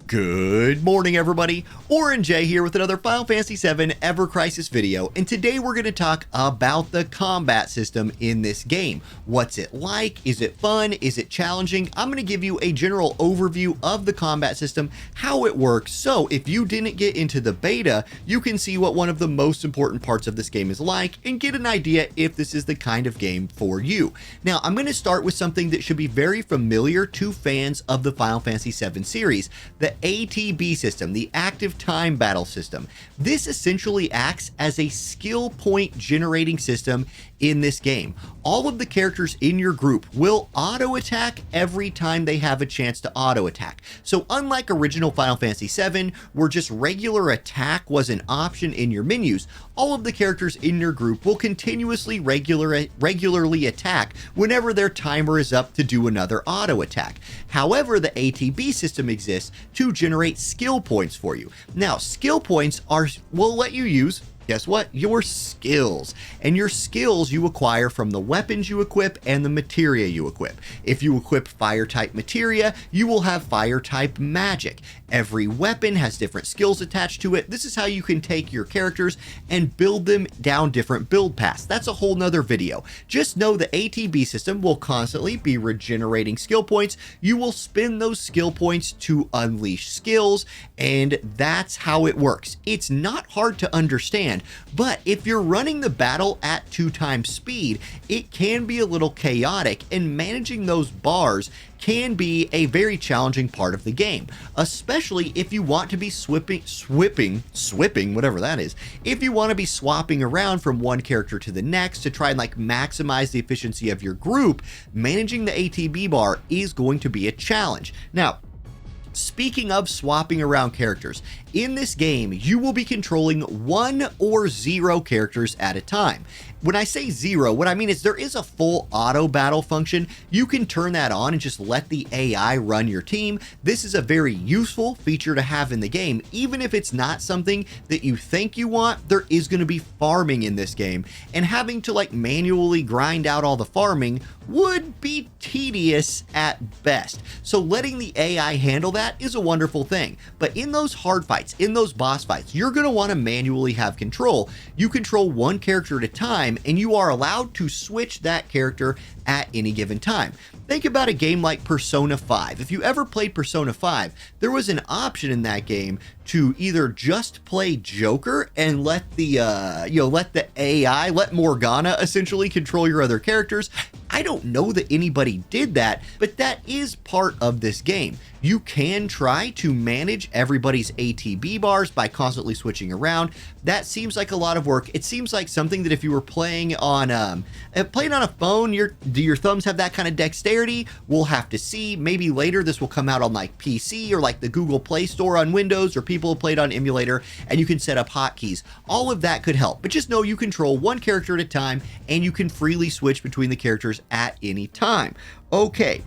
Good morning, everybody. Auronnj here with another Final Fantasy VII EverCrisis video, and today we're going to talk about the combat system in this game. What's it like? Is it fun? Is it challenging? I'm going to give you a general overview of the combat system, how it works, so if you didn't get into the beta, you can see what one of the most important parts of this game is like and get an idea if this is the kind of game for you. Now, I'm going to start with something that should be very familiar to fans of the Final Fantasy VII series, the ATB system, the active time battle system. This essentially acts as a skill point generating system in this game. All of the characters in your group will auto attack every time they have a chance to auto attack. So unlike original Final Fantasy VII, where just regular attack was an option in your menus, all of the characters in your group will continuously regularly attack whenever their timer is up to do another auto attack. However, the ATB system exists to generate skill points for you. Now, skill points will let you use, guess what? Your skills. And your skills you acquire from the weapons you equip and the materia you equip. If you equip fire type materia, you will have fire type magic. Every weapon has different skills attached to it. This is how you can take your characters and build them down different build paths. That's a whole nother video. Just know the ATB system will constantly be regenerating skill points. You will spend those skill points to unleash skills, and that's how it works. It's not hard to understand, but if you're running the battle at 2x speed, it can be a little chaotic, and managing those bars can be a very challenging part of the game, especially if you want to be swipping, whatever that is. If you want to be swapping around from one character to the next to try and maximize the efficiency of your group, managing the ATB bar is going to be a challenge. Now, speaking of swapping around characters, in this game, you will be controlling 1 or 0 characters at a time. When I say 0, what I mean is there is a full auto battle function. You can turn that on and just let the AI run your team. This is a very useful feature to have in the game. Even if it's not something that you think you want, there is going to be farming in this game, and having to manually grind out all the farming would be tedious at best. So letting the AI handle that is a wonderful thing. But in those hard fights, in those boss fights, you're going to want to manually have control. You control one character at a time, and you are allowed to switch that character at any given time. Think about a game like Persona 5. If you ever played Persona 5, there was an option in that game to either just play Joker and let the AI, let Morgana essentially control your other characters. I don't know that anybody did that, but that is part of this game. You can try to manage everybody's ATB bars by constantly switching around. That seems like a lot of work. It seems like something that if you were playing on a phone, do your thumbs have that kind of dexterity? We'll have to see. Maybe later this will come out on PC or the Google Play Store on Windows, or people have played on emulator, and you can set up hotkeys. All of that could help, but just know you control one character at a time, and you can freely switch between the characters at any time. Okay.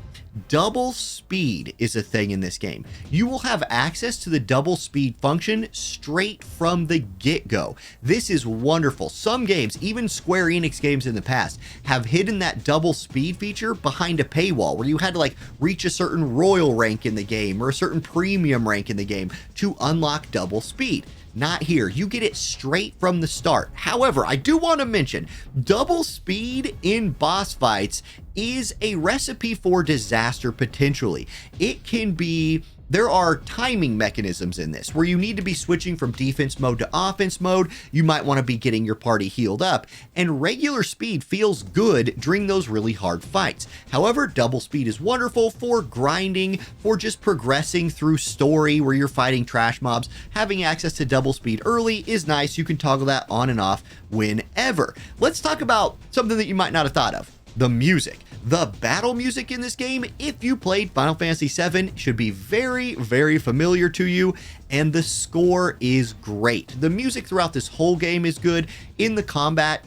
Double speed is a thing in this game. You will have access to the double speed function straight from the get-go. This is wonderful. Some games, even Square Enix games in the past, have hidden that double speed feature behind a paywall where you had to reach a certain royal rank in the game or a certain premium rank in the game to unlock double speed. Not here. You get it straight from the start. However, I do want to mention double speed in boss fights is a recipe for disaster potentially. It can be there are timing mechanisms in this where you need to be switching from defense mode to offense mode. You might want to be getting your party healed up, and regular speed feels good during those really hard fights. However, double speed is wonderful for grinding, for just progressing through story where you're fighting trash mobs. Having access to double speed early is nice. You can toggle that on and off whenever. Let's talk about something that you might not have thought of: the music. The battle music in this game, if you played Final Fantasy VII, should be very, very familiar to you, and the score is great. The music throughout this whole game is good. In the combat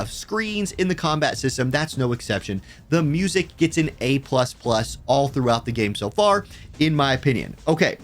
screens, in the combat system, that's no exception. The music gets an A++ all throughout the game so far, in my opinion. Okay.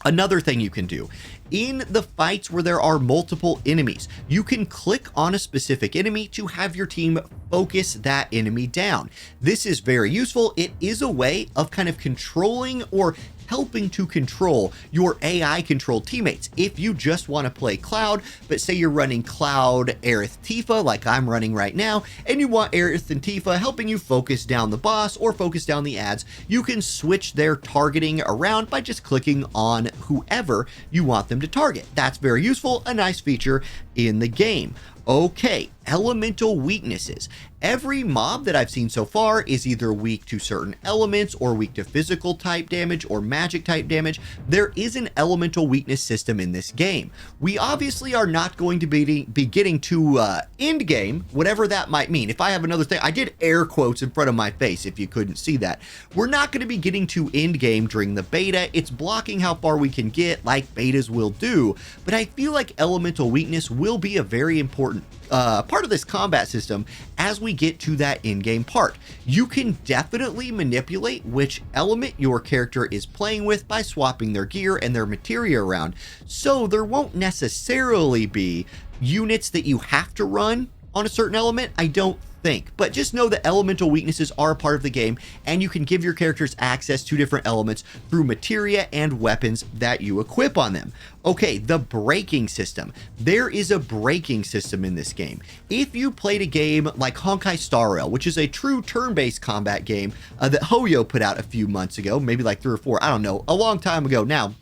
Another thing you can do, in the fights where there are multiple enemies, you can click on a specific enemy to have your team focus that enemy down. This is very useful. It is a way of kind of controlling or helping to control your AI controlled teammates. If you just want to play Cloud, but say you're running Cloud, Aerith, Tifa, like I'm running right now, and you want Aerith and Tifa helping you focus down the boss or focus down the ads, you can switch their targeting around by just clicking on whoever you want them to target. That's very useful, a nice feature in the game. Okay, elemental weaknesses. Every mob that I've seen so far is either weak to certain elements or weak to physical type damage or magic type damage. There is an elemental weakness system in this game. We obviously are not going to be getting to end game, whatever that might mean. If I have another thing, I did air quotes in front of my face if you couldn't see that. We're not going to be getting to end game during the beta. It's blocking how far we can get like betas will do, but I feel like elemental weakness will be a very important part of this combat system as we get to that in-game part. You can definitely manipulate which element your character is playing with by swapping their gear and their materia around, so there won't necessarily be units that you have to run on a certain element, I don't think. But just know that elemental weaknesses are a part of the game, and you can give your characters access to different elements through materia and weapons that you equip on them. Okay, the breaking system. There is a breaking system in this game. If you played a game like Honkai Star Rail, which is a true turn-based combat game that Hoyo put out a few months ago, maybe like 3 or 4, I don't know, a long time ago now,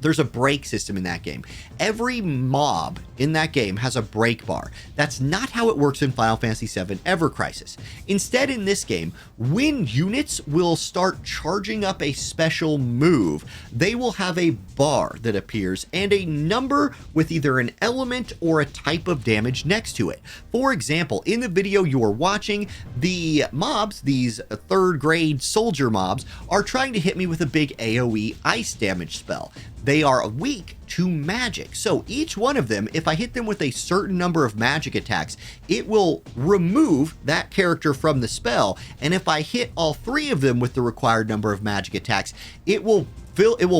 there's a break system in that game. Every mob in that game has a break bar. That's not how it works in Final Fantasy VII Ever Crisis. Instead, in this game, when units will start charging up a special move, they will have a bar that appears and a number with either an element or a type of damage next to it. For example, in the video you're watching, the mobs, these 3rd grade soldier mobs, are trying to hit me with a big AoE ice damage spell. They are weak to magic. So each one of them, if I hit them with a certain number of magic attacks, it will remove that character from the spell. And if I hit all 3 of them with the required number of magic attacks, it will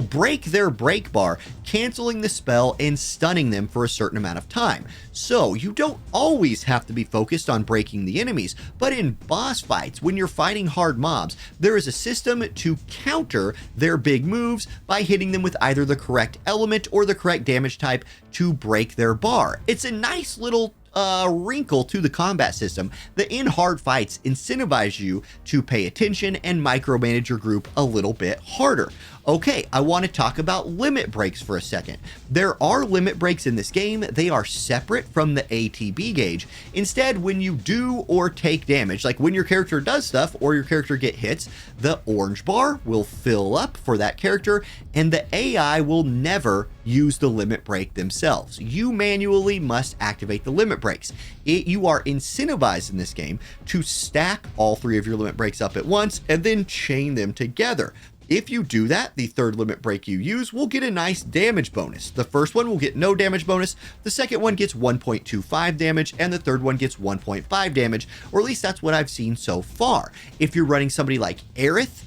break their break bar, canceling the spell and stunning them for a certain amount of time. So you don't always have to be focused on breaking the enemies, but in boss fights, when you're fighting hard mobs, there is a system to counter their big moves by hitting them with either the correct element or the correct damage type to break their bar. It's a nice little wrinkle to the combat system that in hard fights incentivize you to pay attention and micromanage your group a little bit harder. Okay, I want to talk about limit breaks for a second. There are limit breaks in this game. They are separate from the ATB gauge. Instead, when you do or take damage, like when your character does stuff or your character get hits, the orange bar will fill up for that character and the AI will never use the limit break themselves. You manually must activate the limit breaks. You are incentivized in this game to stack all 3 of your limit breaks up at once and then chain them together. If you do that, the 3rd limit break you use will get a nice damage bonus. The first one will get no damage bonus, the second one gets 1.25 damage, and the 3rd one gets 1.5 damage, or at least that's what I've seen so far. If you're running somebody like Aerith,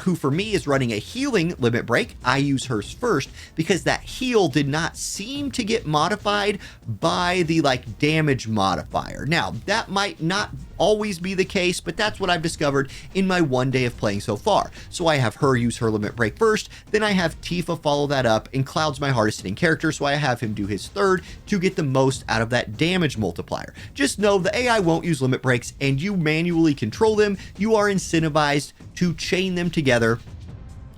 who for me is running a healing limit break, I use hers first because that heal did not seem to get modified by the damage modifier. Now, that might not always be the case, but that's what I've discovered in my 1 day of playing so far. So I have her use her limit break first, then I have Tifa follow that up, and Cloud's my hardest hitting character, so I have him do his 3rd to get the most out of that damage multiplier. Just know the AI won't use limit breaks and you manually control them. You are incentivized to chain them together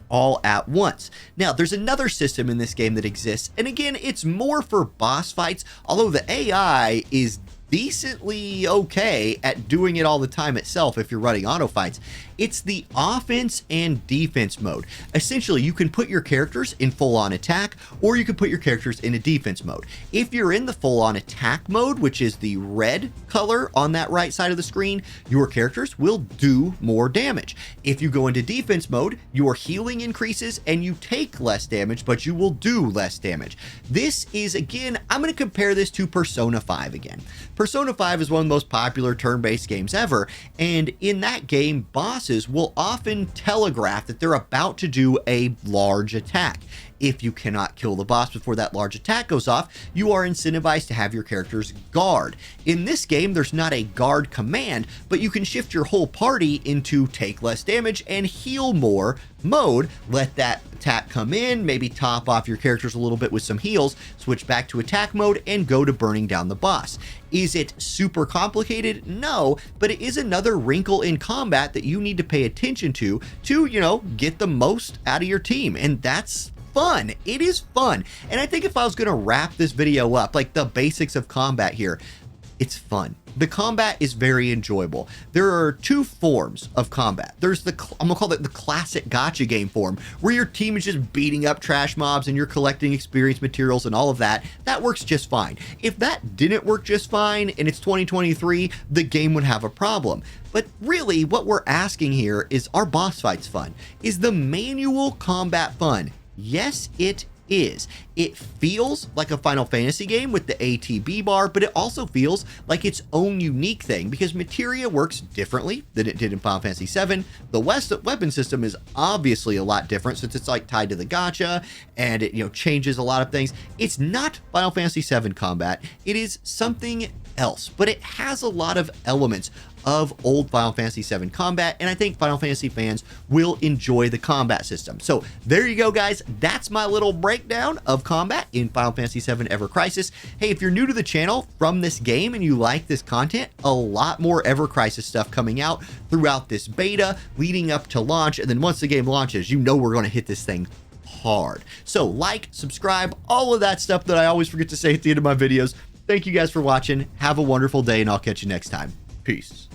all at once. Now, there's another system in this game that exists, and again, it's more for boss fights, although the AI is decently okay at doing it all the time itself if you're running auto fights. It's the offense and defense mode. Essentially, you can put your characters in full-on attack, or you can put your characters in a defense mode. If you're in the full-on attack mode, which is the red color on that right side of the screen, your characters will do more damage. If you go into defense mode, your healing increases and you take less damage, but you will do less damage. This is, again, I'm going to compare this to Persona 5 again. Persona 5 is one of the most popular turn-based games ever, and in that game, bosses will often telegraph that they're about to do a large attack. If you cannot kill the boss before that large attack goes off, you are incentivized to have your characters guard. In this game, there's not a guard command, but you can shift your whole party into take less damage and heal more mode, let that attack come in, maybe top off your characters a little bit with some heals, switch back to attack mode, and go to burning down the boss. Is it super complicated? No, but it is another wrinkle in combat that you need to pay attention to, you know, get the most out of your team, and that's fun. It is fun. And I think if I was going to wrap this video up, like the basics of combat here, it's fun. The combat is very enjoyable. There are two forms of combat. There's the, I'm gonna call it the classic gacha game form, where your team is just beating up trash mobs and you're collecting experience materials and all of that. That works just fine. If that didn't work just fine and it's 2023, the game would have a problem. But really, what we're asking here is, are boss fights fun? Is the manual combat fun? Yes, it is. It feels like a Final Fantasy game with the ATB bar, but it also feels like its own unique thing because materia works differently than it did in Final Fantasy VII. The weapon system is obviously a lot different since it's like tied to the gacha and it, you know, changes a lot of things. It's not Final Fantasy VII combat. It is something else, but it has a lot of elements of old Final Fantasy VII combat, and I think Final Fantasy fans will enjoy the combat system. So there you go, guys. That's my little breakdown of combat in Final Fantasy VII Ever Crisis. Hey, if you're new to the channel from this game and you like this content, a lot more Ever Crisis stuff coming out throughout this beta leading up to launch, and then once the game launches, you know we're going to hit this thing hard. So like, subscribe, all of that stuff that I always forget to say at the end of my videos. Thank you guys for watching. Have a wonderful day, and I'll catch you next time. Peace.